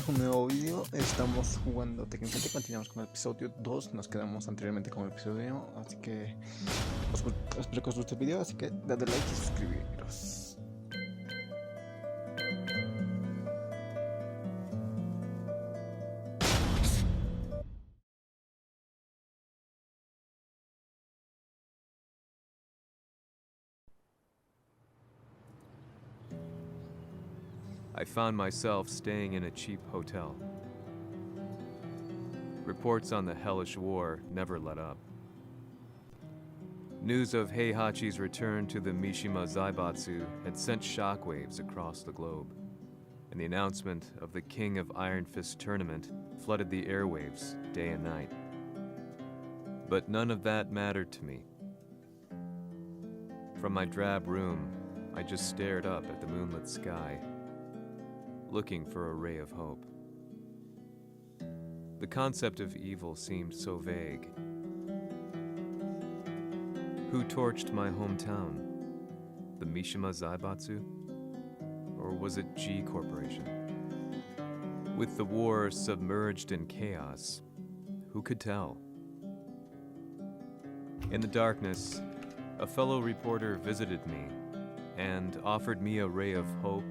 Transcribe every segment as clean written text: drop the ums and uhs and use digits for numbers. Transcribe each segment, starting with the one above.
bienvenidos a un nuevo vídeo. Estamos jugando Tekken, continuamos con el episodio 2. Nos quedamos anteriormente con el episodio 1, así que espero que os guste el video, así que dadle like y suscribiros. I found myself staying in a cheap hotel. Reports on the hellish war never let up. News of Heihachi's return to the Mishima Zaibatsu had sent shockwaves across the globe, and the announcement of the King of Iron Fist tournament flooded the airwaves day and night. But none of that mattered to me. From my drab room, I just stared up at the moonlit sky, looking for a ray of hope. The concept of evil seemed so vague. Who torched my hometown? The Mishima Zaibatsu? Or was it G Corporation? With the war submerged in chaos, who could tell? In the darkness, a fellow reporter visited me and offered me a ray of hope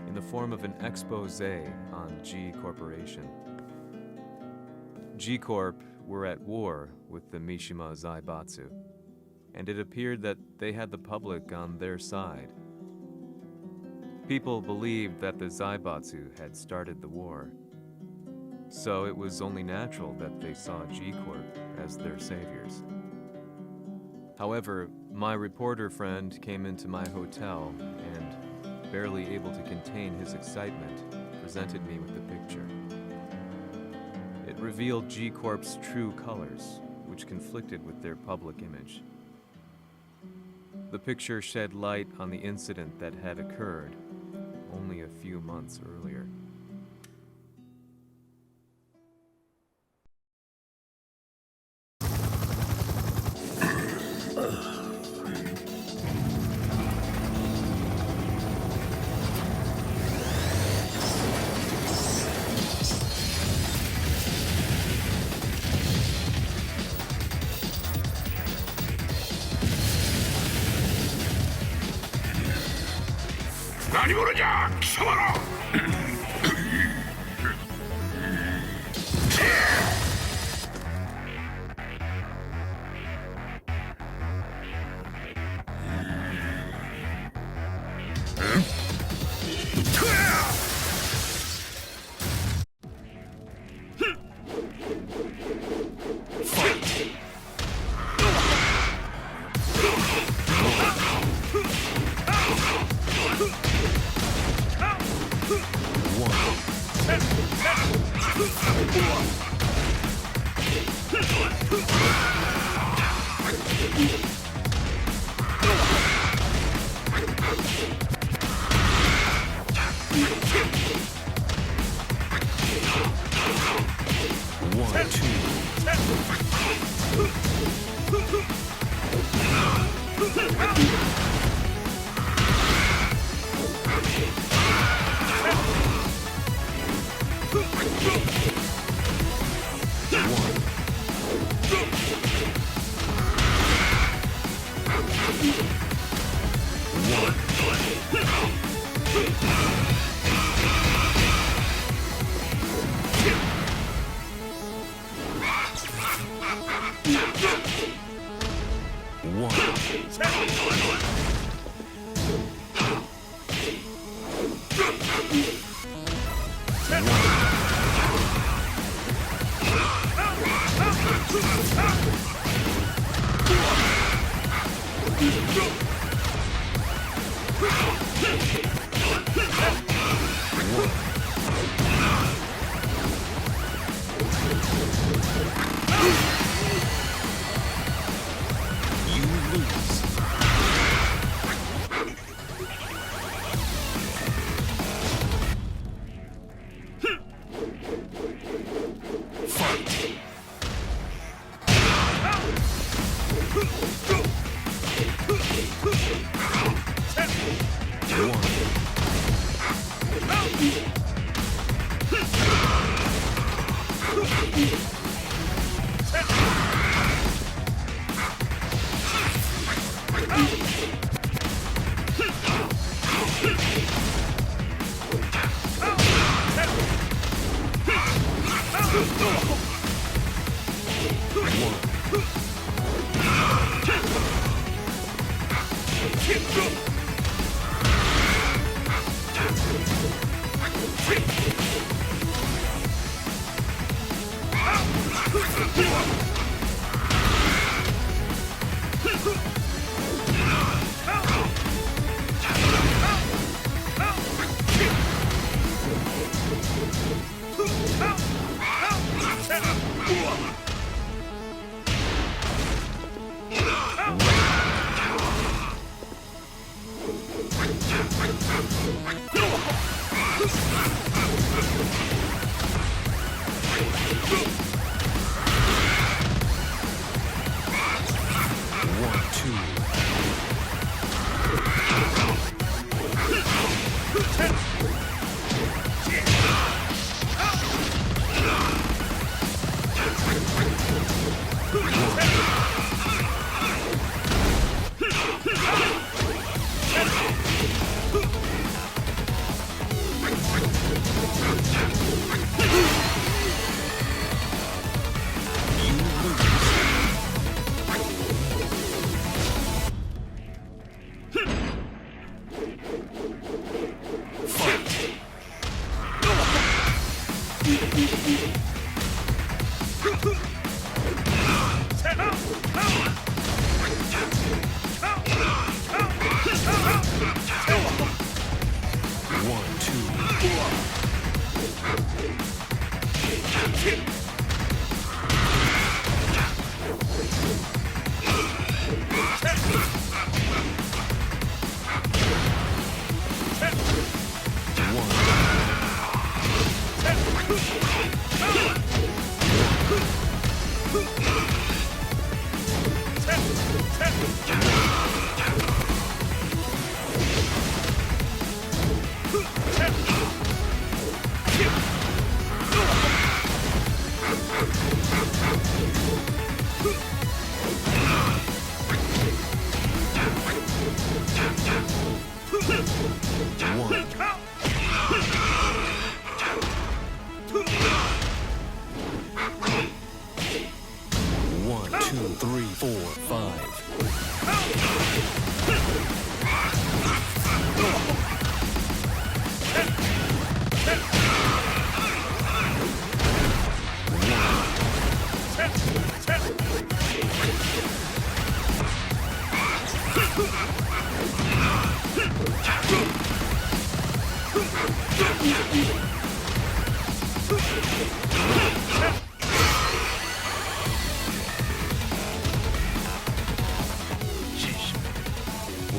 in the form of an expose on G Corporation. G Corp were at war with the Mishima Zaibatsu, and it appeared that they had the public on their side. People believed that the Zaibatsu had started the war, so it was only natural that they saw G Corp as their saviors. However, my reporter friend came into my hotel and, barely able to contain his excitement, presented me with the picture. It revealed G Corp's true colors, which conflicted with their public image. The picture shed light on the incident that had occurred only a few months earlier.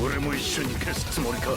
俺も一緒に消すつもりか。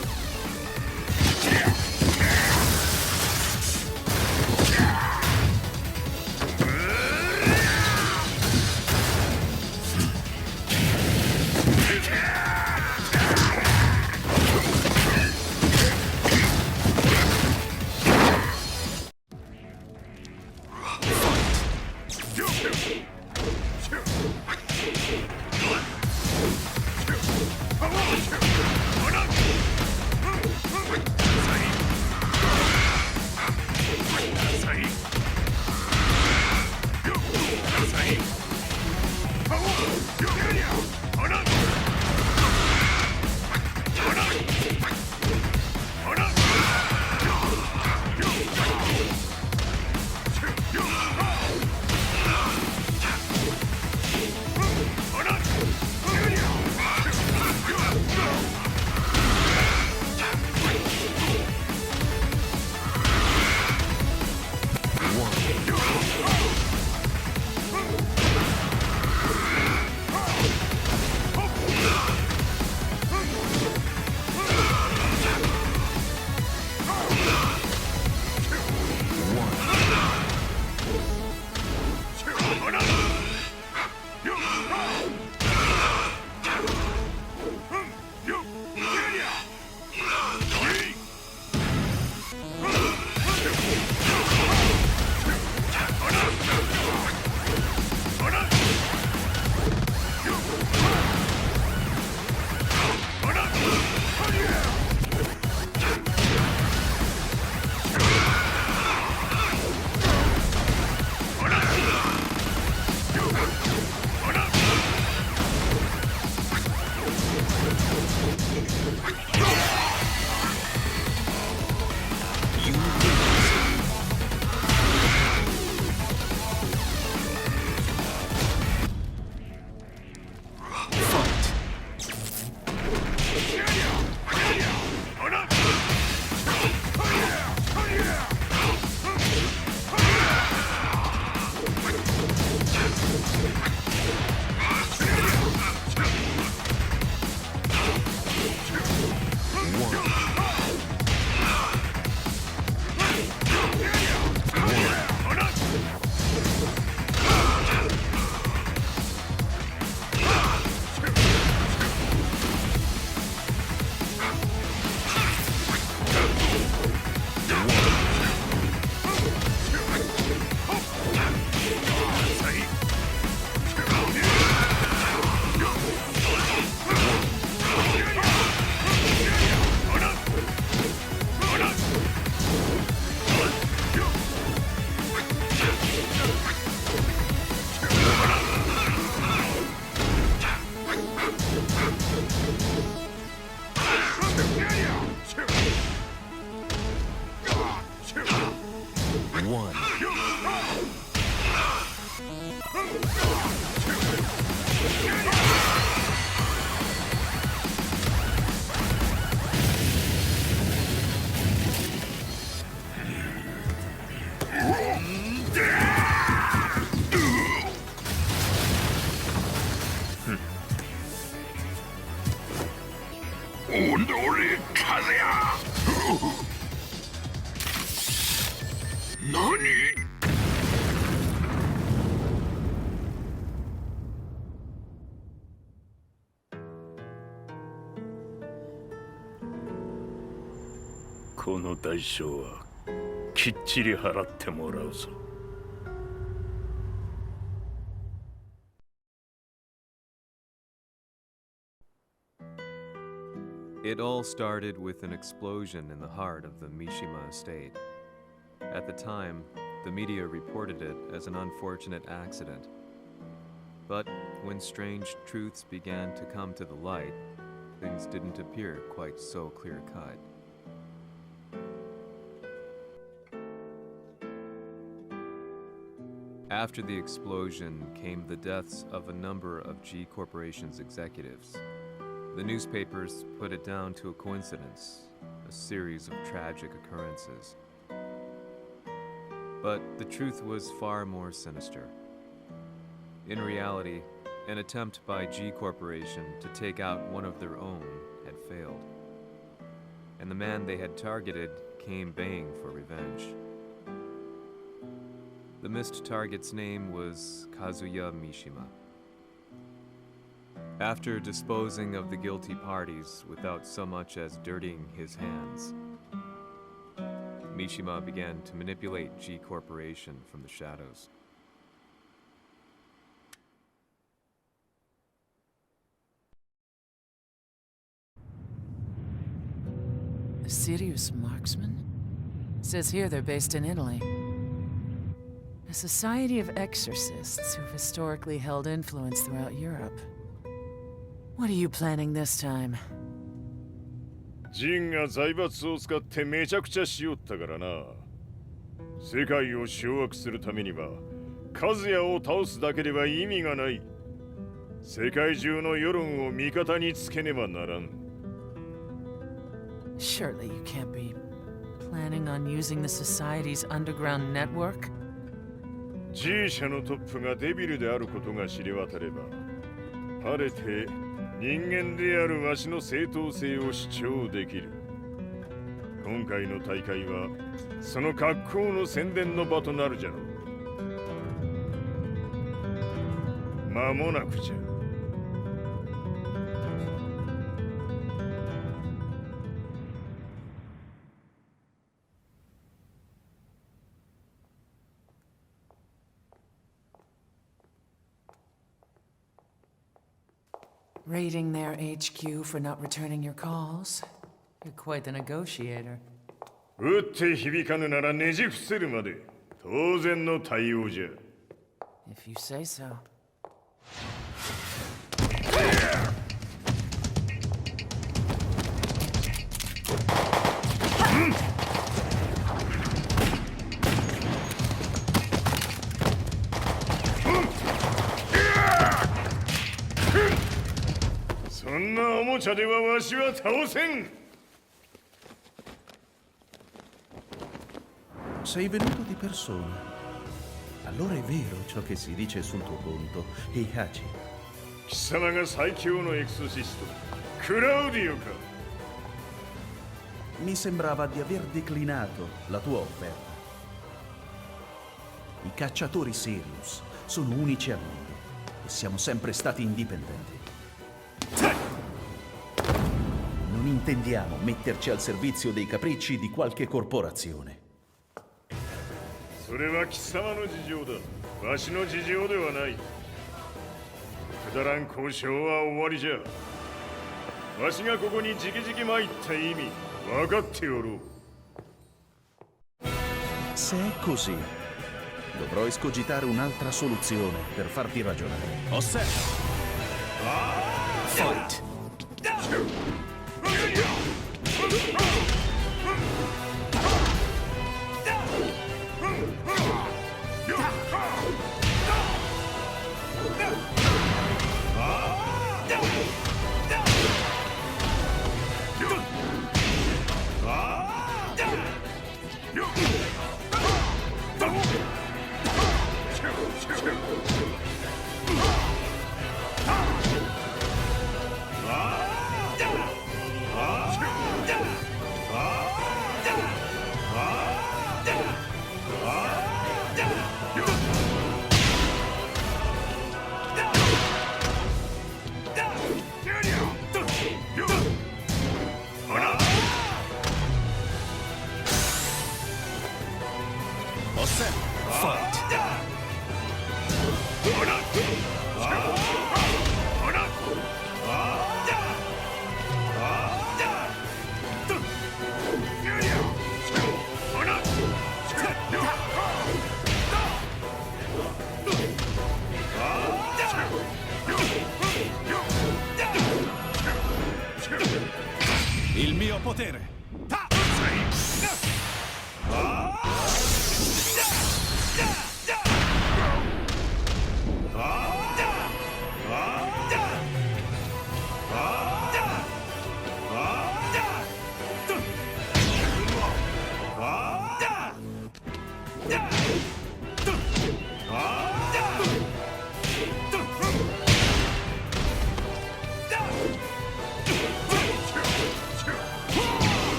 俺風や何この代償はきっちり払ってもらうぞ。It all started with an explosion in the heart of the Mishima estate. At the time, the media reported it as an unfortunate accident. But when strange truths began to come to the light, things didn't appear quite so clear-cut. After the explosion came the deaths of a number of G Corporation's executives. The newspapers put it down to a coincidence, a series of tragic occurrences. But the truth was far more sinister. In reality, an attempt by G Corporation to take out one of their own had failed, and the man they had targeted came baying for revenge. The missed target's name was Kazuya Mishima. After disposing of the guilty parties without so much as dirtying his hands, Mishima began to manipulate G Corporation from the shadows. A serious marksman? Says here they're based in Italy. A society of exorcists who've historically held influence throughout Europe. What are you planning this time? ジンが財閥を使ってめちゃくちゃしよったからな。世界を掌握するためにはカズヤを倒すだけでは意味がない。世界中の世論を味方につけねばならん。Surely you can't be planning on using the society's underground network? G 社のトップがデビルであることが知れ渡れば、晴れて人間であるわしの正当性を主張できる。今回の大会はその格好の宣伝の場となるじゃろう。間もなくじゃ。Raiding their HQ for not returning your calls? You're quite the negotiator. 撃って響かぬならねじ伏せるまで当然の対応じゃ。If you say so. Sei venuto di persona. Allora è vero ciò che si dice sul tuo conto, Heihachi. 貴様が最強のエクソシスト、クラウディオか。Mi sembrava di aver declinato la tua offerta. I cacciatori Sirius sono unici al mondo e siamo sempre stati indipendenti. Non intendiamo metterci al servizio dei capricci di qualche corporazione. それは貴様の事情だ。わしの事情ではない。くだらん交渉は終わりじゃ。わしがここに直々参った意味分かっておろう。Se è così, dovrò escogitare un'altra soluzione per farti ragionare. Osserva! Fight!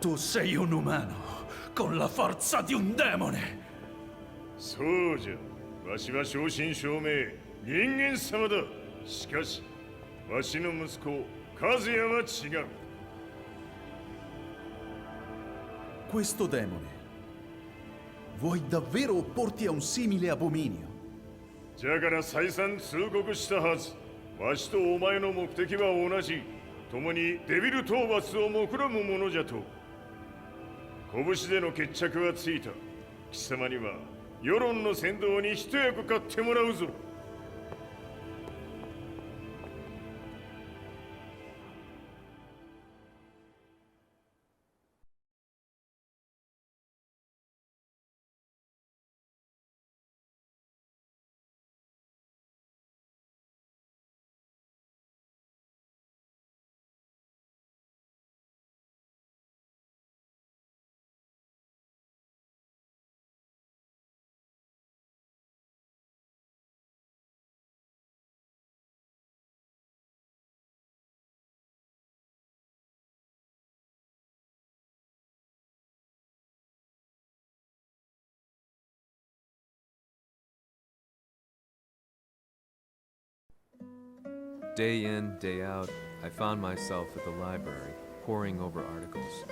Tu sei un umano con la forza di un demone. そうじゃ。わしは正真正銘人間様だ。しかしわしの息子和也は違う。 Questo demone vuoi davvero opporti a un simile abominio? じゃから再三通告したはず。わしとお前の目的は同じ。共にデビル討伐を目論むものじゃと。拳での決着はついた。貴様には世論の先導に一役買ってもらうぞ。Day in, day out, I found myself at the library, poring over articles.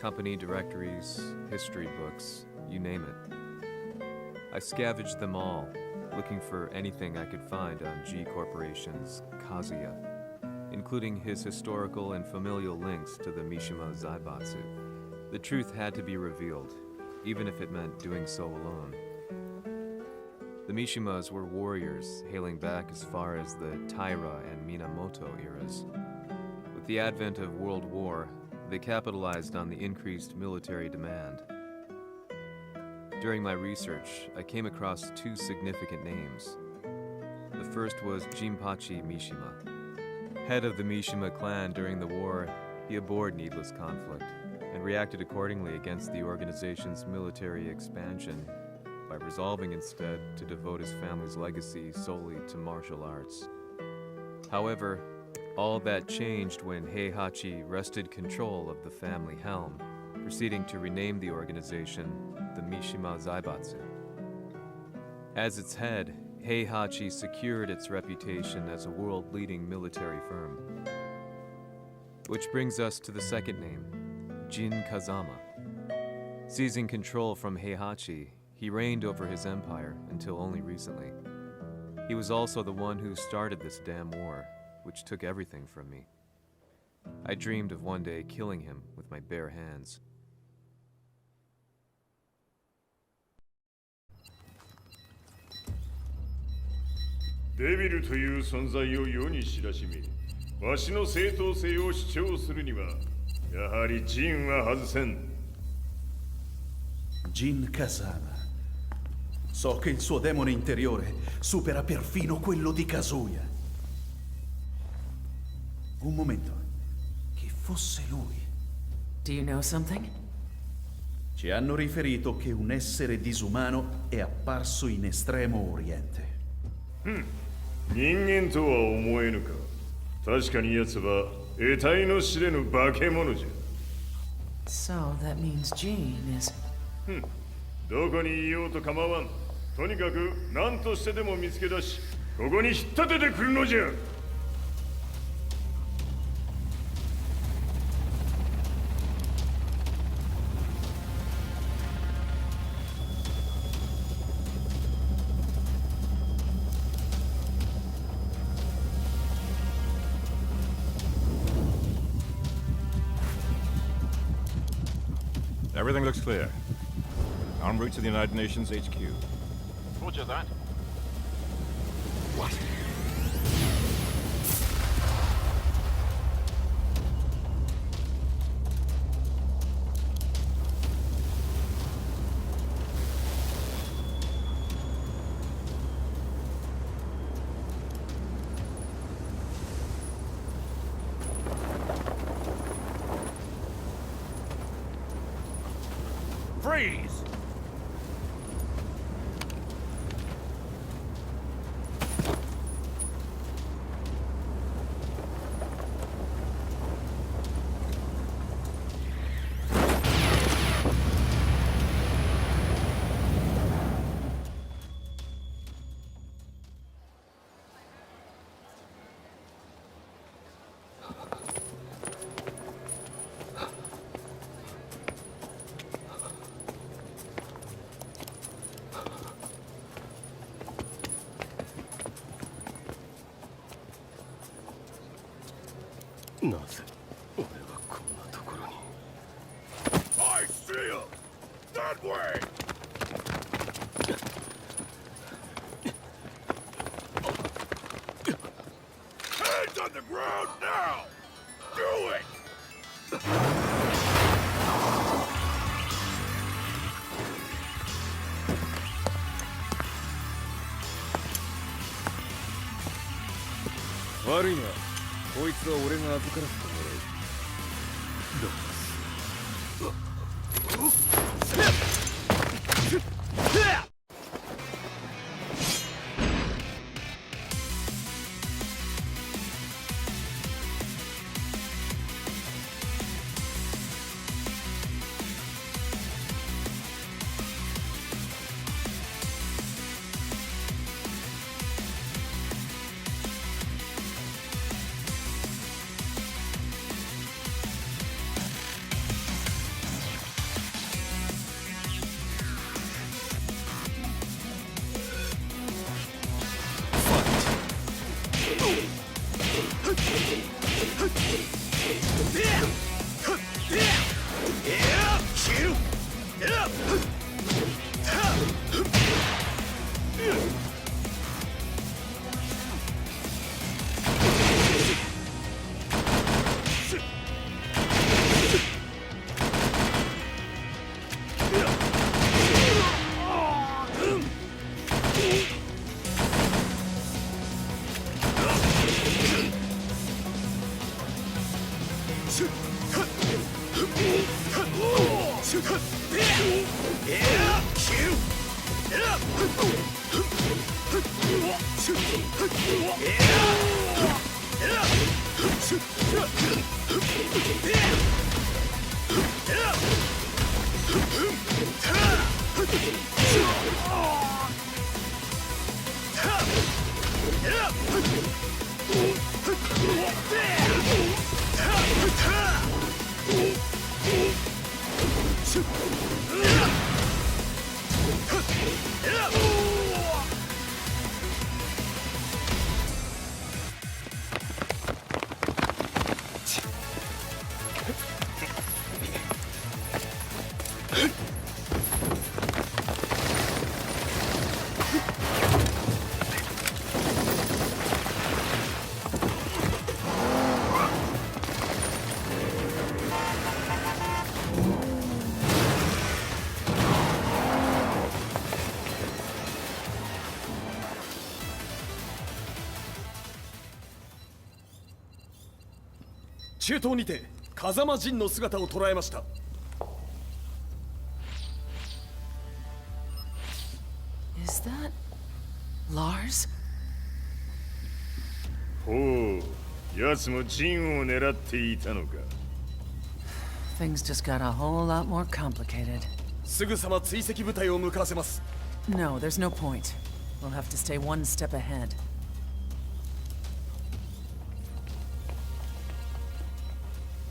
Company directories, history books, you name it. I scavenged them all, looking for anything I could find on G Corporation's Kazuya, including his historical and familial links to the Mishima Zaibatsu. The truth had to be revealed, even if it meant doing so alone. The Mishimas were warriors hailing back as far as the Taira and Minamoto eras. With the advent of World War, they capitalized on the increased military demand. During my research, I came across two significant names. The first was Jinpachi Mishima. Head of the Mishima clan during the war, he abhorred needless conflict and reacted accordingly against the organization's military expansion by resolving instead to devote his family's legacy solely to martial arts. However, all that changed when Heihachi wrested control of the family helm, proceeding to rename the organization the Mishima Zaibatsu. As its head, Heihachi secured its reputation as a world-leading military firm. Which brings us to the second name, Jin Kazama. Seizing control from Heihachi, he reigned over his empire until only recently. He was also the one who started this damn war, which took everything from me. I dreamed of one day killing him with my bare hands. Devil という存在を世に知らしめ、わしの正当性を主張するには、やはりジンは外せん。Jin Kazama. So che il suo demone interiore supera perfino quello di Kazuya. Un momento. Che fosse lui. Do you know something? Ci hanno riferito che un essere disumano è apparso in Estremo Oriente. 人間とは思えぬか。確かに奴は得体の知れぬ化け物じゃ。So that means Jean is... どこにいようと構わん。とにかく何としてでも見つけ出し、ここに引っ立ててくるのじゃ。Everything looks clear. En route to the United Nations HQ. Roger that. What? Freeze! I see him! That way! Hands on the ground now! Do it!悪いな。こいつは俺が預からせてもらう。中東にて風間陣の姿を捉えました。Is that Lars? ほう、奴もジンを狙っていたのか。Things just got a whole lot more complicated. すぐさま追跡部隊を向かわせます。No, there's no point. We'll have to stay one step ahead.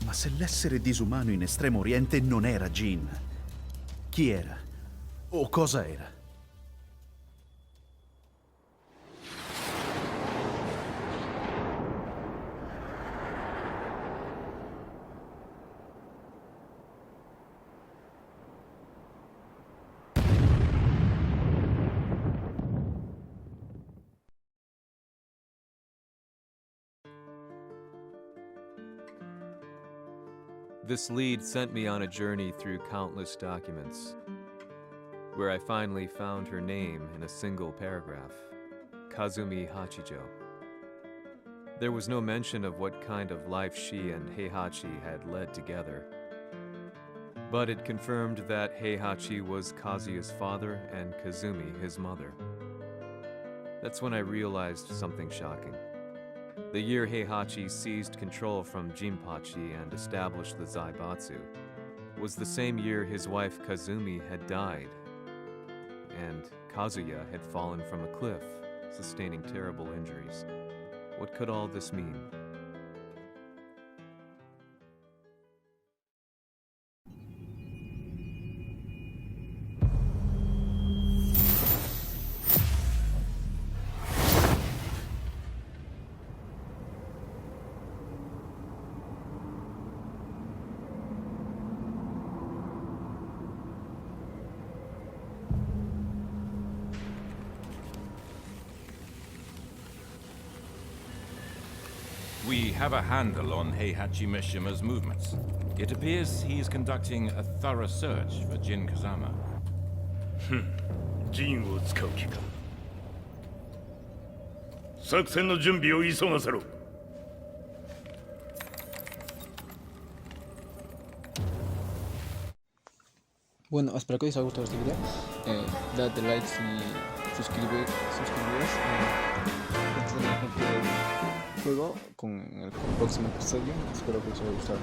Ma se l'essere disumano in Estremo Oriente non era Jin, chi era? O cosa era? This lead sent me on a journey through countless documents, where I finally found her name in a single paragraph, Kazumi Hachijo. There was no mention of what kind of life she and Heihachi had led together, but it confirmed that Heihachi was Kazuya's father and Kazumi his mother. That's when I realized something shocking. The year Heihachi seized control from Jinpachi and established the Zaibatsu was the same year his wife Kazumi had died, and Kazuya had fallen from a cliff, sustaining terrible injuries. What could all this mean? We have a handle on Heihachi Mishima's movements. It appears he is conducting a thorough search for Jin Kazama. ジンを使う気か。作戦の準備を急がせろ。Bueno, espero que os haya gustado este video. Date like y suscribiros. Este es el ejemplo del juego con el próximo episodio. Espero que os haya gustado.